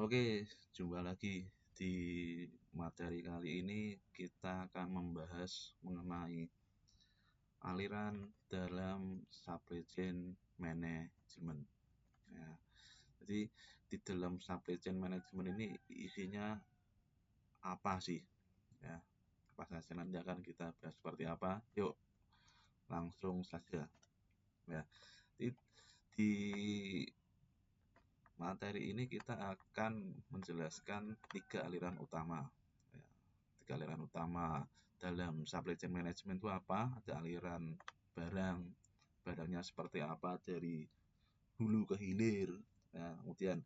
Oke, jumpa lagi di materi kali ini kita akan membahas mengenai aliran dalam supply chain management. Ya, jadi di dalam supply chain management ini isinya apa sih? Ya, apa saja nanti akan kita bahas seperti apa? Yuk, langsung saja. Ya, di materi ini kita akan menjelaskan 3 aliran utama. Ya, 3 aliran utama dalam supply chain management itu apa? Ada aliran barang, barangnya seperti apa dari hulu ke hilir. Nah, kemudian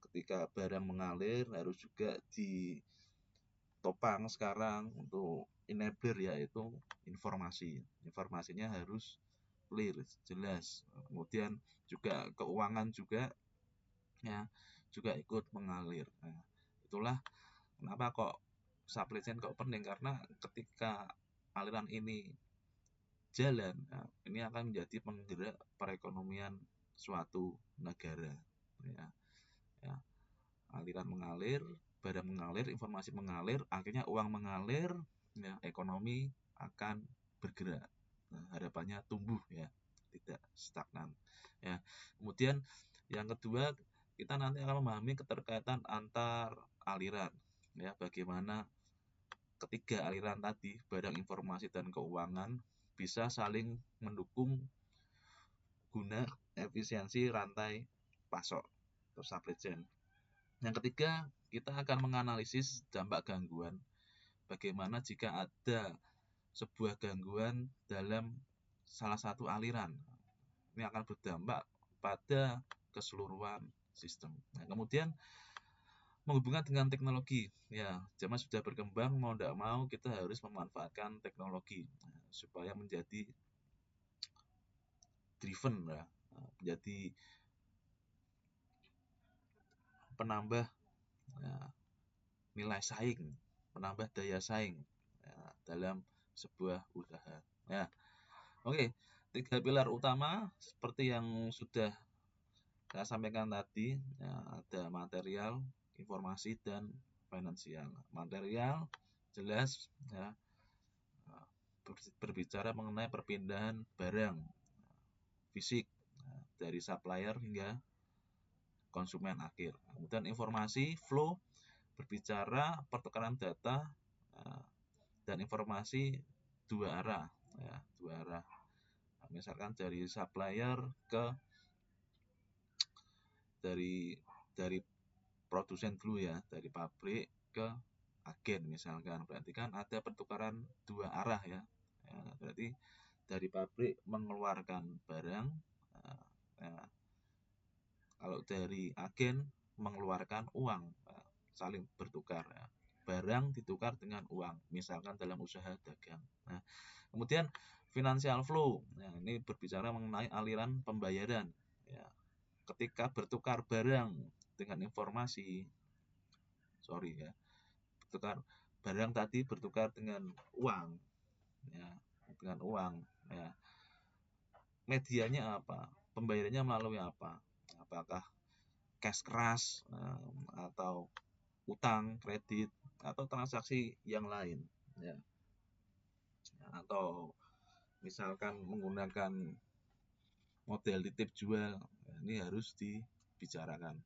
ketika barang mengalir harus juga ditopang sekarang untuk enabler, yaitu informasi. Informasinya harus clear, jelas. Kemudian juga keuangan juga ya juga ikut mengalir. Nah, itulah kenapa kok supply chain kok penting, karena ketika aliran ini jalan, nah, ini akan menjadi penggerak perekonomian suatu negara. Ya, ya. Aliran mengalir, barang mengalir, informasi mengalir, akhirnya uang mengalir, ya, ekonomi akan bergerak. Nah, harapannya tumbuh ya, tidak stagnan. Ya. Kemudian yang kedua, kita nanti akan memahami keterkaitan antar aliran. Ya, bagaimana ketiga aliran tadi, barang, informasi, dan keuangan bisa saling mendukung guna efisiensi rantai pasok atau supply chain. Yang ketiga, kita akan menganalisis dampak gangguan. Bagaimana jika ada sebuah gangguan dalam salah satu aliran. Ini akan berdampak pada keseluruhan sistem. Nah, kemudian menghubungkan dengan teknologi. Ya, zaman sudah berkembang, mau tidak mau kita harus memanfaatkan teknologi supaya menjadi driven, ya, menjadi penambah ya, nilai saing, menambah daya saing ya, dalam sebuah usaha. Ya, oke, 3 pilar utama seperti yang sudah saya sampaikan tadi, ya, ada material, informasi, dan finansial. Material jelas ya, berbicara mengenai perpindahan barang fisik dari supplier hingga konsumen akhir. Kemudian informasi flow berbicara pertukaran data dan informasi dua arah, ya, dua arah. Nah, misalkan dari supplier ke dari produsen dulu ya, dari pabrik ke agen misalkan, berarti kan ada pertukaran dua arah ya. Ya, berarti dari pabrik mengeluarkan barang, ya, kalau dari agen mengeluarkan uang, saling bertukar ya. Barang ditukar dengan uang, misalkan dalam usaha dagang. Nah, kemudian financial flow, nah, ini berbicara mengenai aliran pembayaran. Ya, ketika bertukar barang dengan informasi, bertukar barang tadi bertukar dengan uang, ya, dengan uang. Ya, medianya apa? Pembayarannya melalui apa? Apakah cash keras atau utang, kredit, atau transaksi yang lain, ya. Atau misalkan menggunakan model titip jual, ini harus dibicarakan.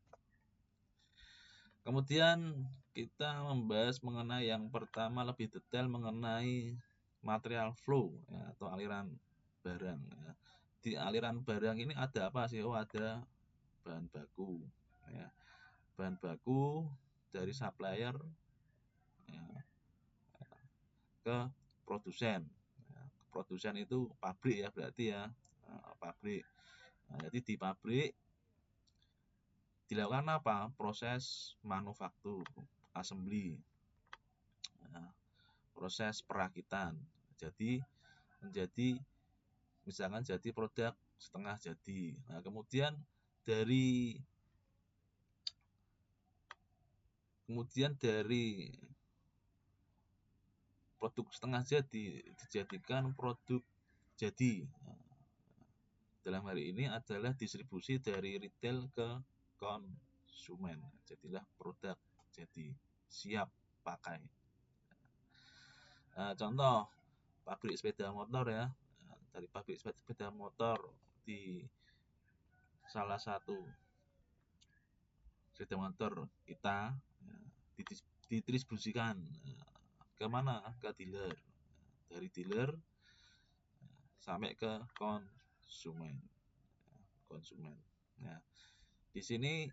Kemudian kita membahas mengenai yang pertama lebih detail mengenai material flow ya, atau aliran barang. Ya. Di aliran barang ini ada apa sih? Oh, ada bahan baku. Ya. Bahan baku dari supplier ya, ke produsen. Ya. Produsen itu pabrik ya berarti ya, pabrik. Nah, jadi di pabrik dilakukan apa? Proses manufaktur, assembly, proses perakitan. Jadi menjadi misalkan jadi produk setengah jadi. Nah, kemudian dari produk setengah jadi dijadikan produk jadi. Dalam hari ini adalah distribusi dari retail ke konsumen. konsumen. Jadilah produk, jadi siap pakai. Contoh pabrik sepeda motor ya, dari pabrik sepeda motor di salah satu sepeda motor kita ya, didistribusikan ke mana? Ke dealer. Dari dealer sampai ke konsumen. Nah, di sini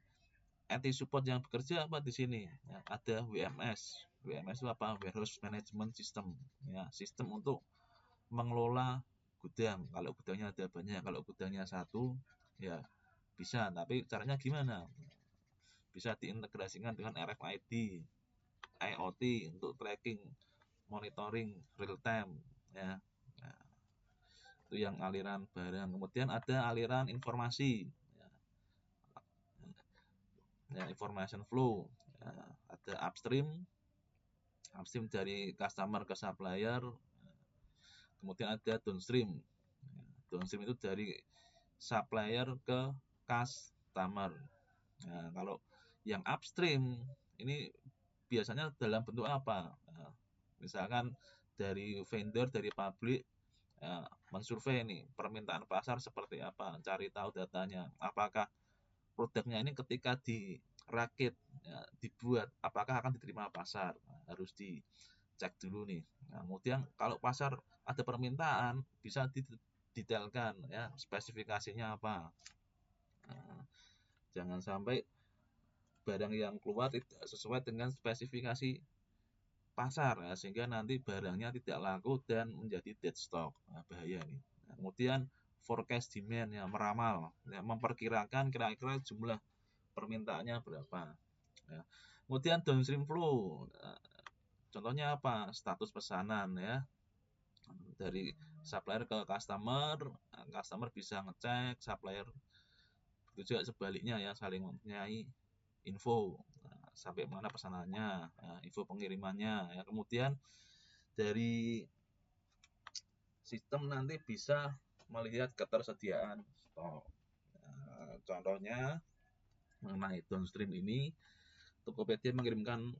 IT support yang bekerja apa di sini? Ya, ada WMS. WMS itu apa? Warehouse Management System. Ya, sistem untuk mengelola gudang. Kalau gudangnya ada banyak, kalau gudangnya satu, ya bisa. Tapi caranya gimana? Bisa diintegrasikan dengan RFID, IoT untuk tracking, monitoring real time. Ya, nah, itu yang aliran barang. Kemudian ada aliran informasi. Ya, information flow. Ya, ada upstream dari customer ke supplier. Kemudian ada downstream. Downstream itu dari supplier ke customer. Nah, kalau yang upstream ini biasanya dalam bentuk apa? Nah, misalkan dari vendor, dari pabrik ya, mensurvei nih permintaan pasar seperti apa, cari tahu datanya. Apakah produknya ini ketika dirakit, ya, dibuat, apakah akan diterima pasar? Nah, harus dicek dulu nih. Nah, kemudian kalau pasar ada permintaan, bisa didetailkan ya spesifikasinya apa. Nah, jangan sampai barang yang keluar tidak sesuai dengan spesifikasi pasar ya, sehingga nanti barangnya tidak laku dan menjadi dead stock. Nah, bahaya nih. Nah, kemudian forecast demand ya, meramal ya, memperkirakan kira-kira jumlah permintaannya berapa ya. Kemudian downstream flow, contohnya apa? Status pesanan ya, dari supplier ke customer. Customer bisa ngecek, supplier itu juga sebaliknya ya, saling mempunyai info sampai mana pesanannya, info pengirimannya ya. Kemudian dari sistem nanti bisa melihat ketersediaan stok. Contohnya mengenai downstream ini, Tokopedia mengirimkan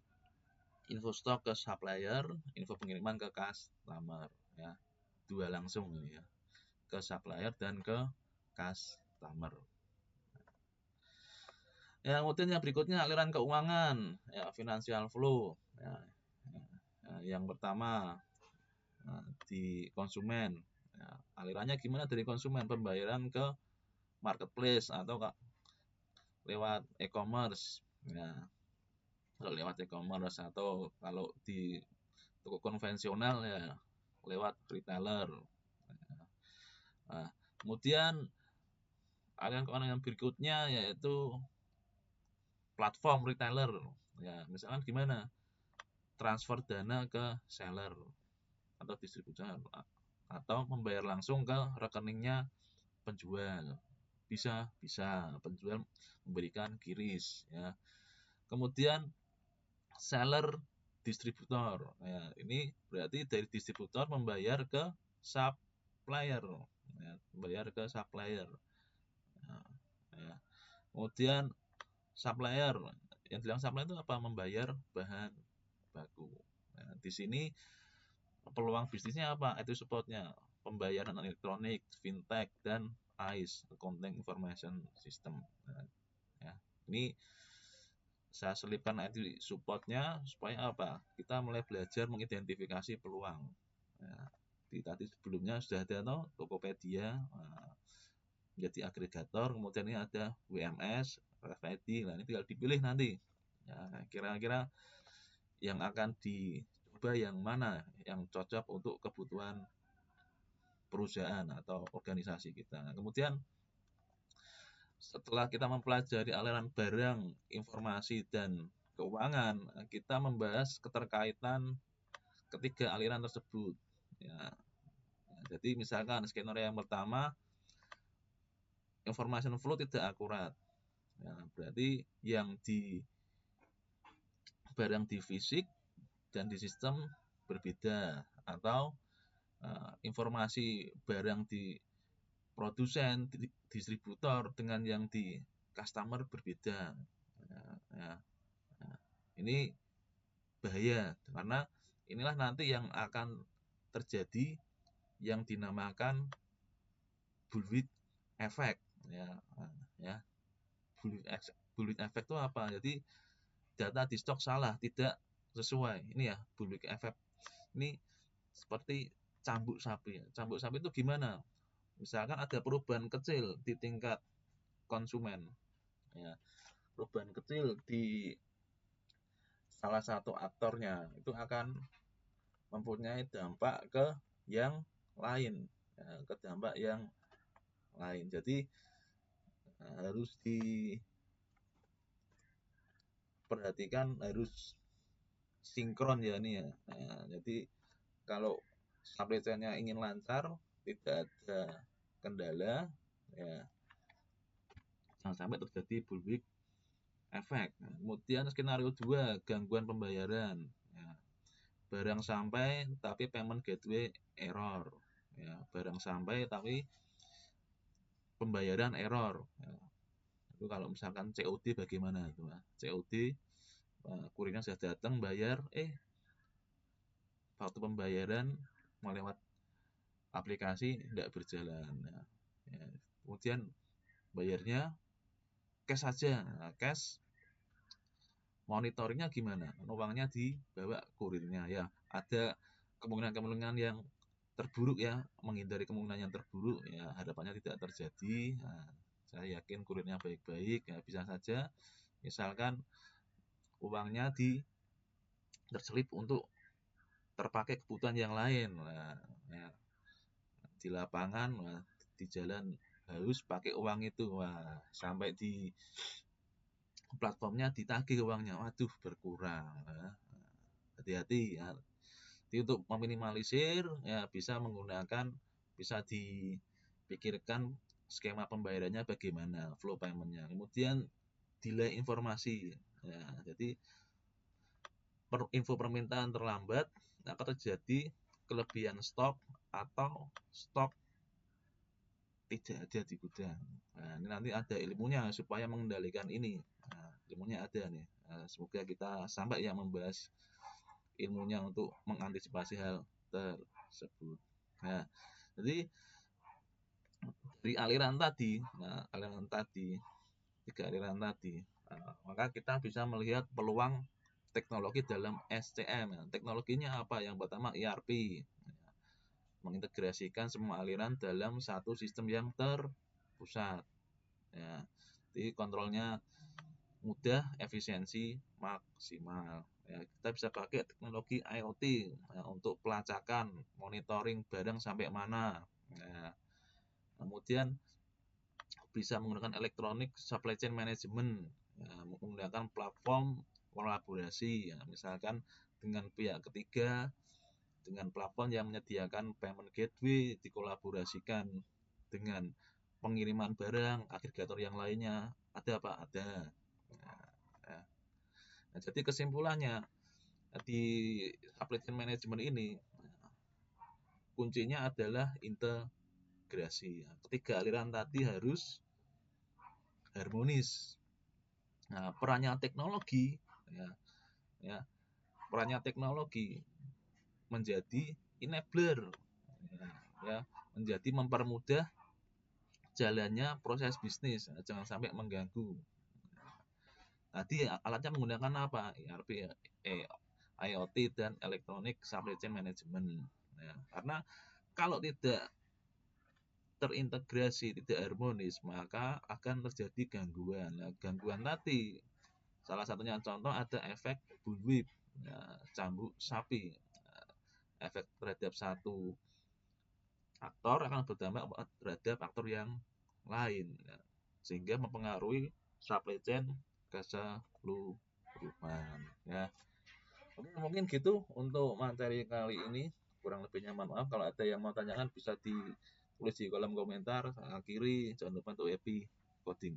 info stok ke supplier, info pengiriman ke customer ya. Dua langsung ini ya, ke supplier dan ke customer. Ya, kemudian yang berikutnya aliran keuangan, ya, financial flow. Ya, yang pertama di konsumen. Ya, alirannya gimana dari konsumen? Pembayaran ke marketplace atau lewat e-commerce. Ya, kalau lewat e-commerce atau kalau di toko konvensional ya lewat retailer. Nah, kemudian aliran keuangan yang berikutnya yaitu platform retailer. Ya, misalkan gimana? Transfer dana ke seller atau distributor atau membayar langsung ke rekeningnya penjual. Bisa penjual memberikan kiris ya. Kemudian seller distributor. Ya, ini berarti dari distributor membayar ke supplier. Ya, membayar ke supplier. Ya. Kemudian supplier, yang bilang supplier itu apa? Membayar bahan baku. Nah, di sini peluang bisnisnya apa? Itu supportnya pembayaran elektronik, fintech, dan AIS, Accounting Information System. Nah, ya. Ini saya selipkan IT supportnya supaya apa? Kita mulai belajar mengidentifikasi peluang. Ya, tadi sebelumnya sudah ada Tokopedia menjadi agregator, kemudian ini ada WMS, RFID. Nah, ini tinggal dipilih nanti. Ya, kira-kira yang akan dicoba yang mana yang cocok untuk kebutuhan perusahaan atau organisasi kita. Nah, kemudian setelah kita mempelajari aliran barang, informasi, dan keuangan, kita membahas keterkaitan ketiga aliran tersebut. Ya, jadi misalkan skenario yang pertama, information flow tidak akurat. Ya, berarti yang di barang di fisik dan di sistem berbeda, atau informasi barang di produsen, distributor dengan yang di customer berbeda. Ya, Nah, nah, ini bahaya karena inilah nanti yang akan terjadi yang dinamakan bullwhip effect, ya. Ya, bullwhip effect itu apa? Jadi data di stok salah, tidak sesuai. Ini ya bullwhip effect. Ini seperti cambuk sapi. Cambuk sapi itu gimana? Misalkan ada perubahan kecil di tingkat konsumen, ya, perubahan kecil di salah satu aktornya itu akan mempunyai dampak ke yang lain, ya, ke dampak yang lain. Jadi harus diperhatikan, harus sinkron ya ini ya. Nah, jadi kalau supply chain-nya ingin lancar, tidak ada kendala, ya jangan sampai terjadi bullwhip effect. Nah, kemudian skenario 2, gangguan pembayaran. Ya, barang sampai tapi payment gateway error. Ya, barang sampai tapi pembayaran error. Ya, itu kalau misalkan COD bagaimana itu? COD kurirnya sudah datang bayar, waktu pembayaran melewat aplikasi tidak berjalan. Ya, ya. Kemudian bayarnya cash saja. Nah, cash monitoringnya gimana? Uangnya dibawa kurirnya, ya. Ada kemungkinan-kemungkinan yang terburuk, ya, menghindari kemungkinan yang terburuk, ya, harapannya tidak terjadi. Nah, saya yakin kurirnya baik-baik, ya, bisa saja misalkan uangnya terselip untuk terpakai kebutuhan yang lain. Nah, ya, di lapangan, di jalan harus pakai uang itu, wah, sampai di platformnya ditagih uangnya, waduh berkurang. Hati-hati ya. Jadi untuk meminimalisir, ya bisa dipikirkan skema pembayarannya bagaimana, flow paymentnya. Kemudian delay informasi. Ya, jadi info permintaan terlambat akan terjadi kelebihan stok atau stok tidak ada di gudang. Nah, ini nanti ada ilmunya supaya mengendalikan ini. Nah, ilmunya ada nih. Semoga kita sampai ya membahas ilmunya untuk mengantisipasi hal tersebut. Nah, jadi dari aliran tadi, tiga aliran tadi, maka kita bisa melihat peluang teknologi dalam SCM. Teknologinya apa? Yang pertama ERP, mengintegrasikan semua aliran dalam satu sistem yang terpusat. Ya, jadi kontrolnya mudah, efisiensi maksimal. Ya, kita bisa pakai teknologi IoT untuk pelacakan, monitoring barang sampai mana. Ya, kemudian bisa menggunakan elektronik supply chain management, ya, menggunakan platform kolaborasi, ya, misalkan dengan pihak ketiga, dengan platform yang menyediakan payment gateway dikolaborasikan dengan pengiriman barang, agregator yang lainnya. Ada apa? Ada. Nah, jadi kesimpulannya di supply chain management ini kuncinya adalah integrasi. Ketiga aliran tadi harus harmonis. Nah, perannya teknologi, ya, perannya teknologi menjadi enabler, ya, menjadi mempermudah jalannya proses bisnis, jangan sampai mengganggu. Tadi alatnya menggunakan apa? ERP, IoT dan Electronic Supply Chain Management. Ya, karena kalau tidak terintegrasi, tidak harmonis, maka akan terjadi gangguan. Nah, gangguan tadi salah satunya contoh ada efek bullwhip, ya, cambuk sapi. Efek terhadap satu aktor akan berdampak terhadap aktor yang lain, ya, sehingga mempengaruhi supply chain keseluruhan. Ya, mungkin gitu untuk materi kali ini. Kurang lebihnya mohon maaf. Kalau ada yang mau tanyakan bisa ditulis di kolom komentar. Saya akhiri, jangan lupa untuk happy coding.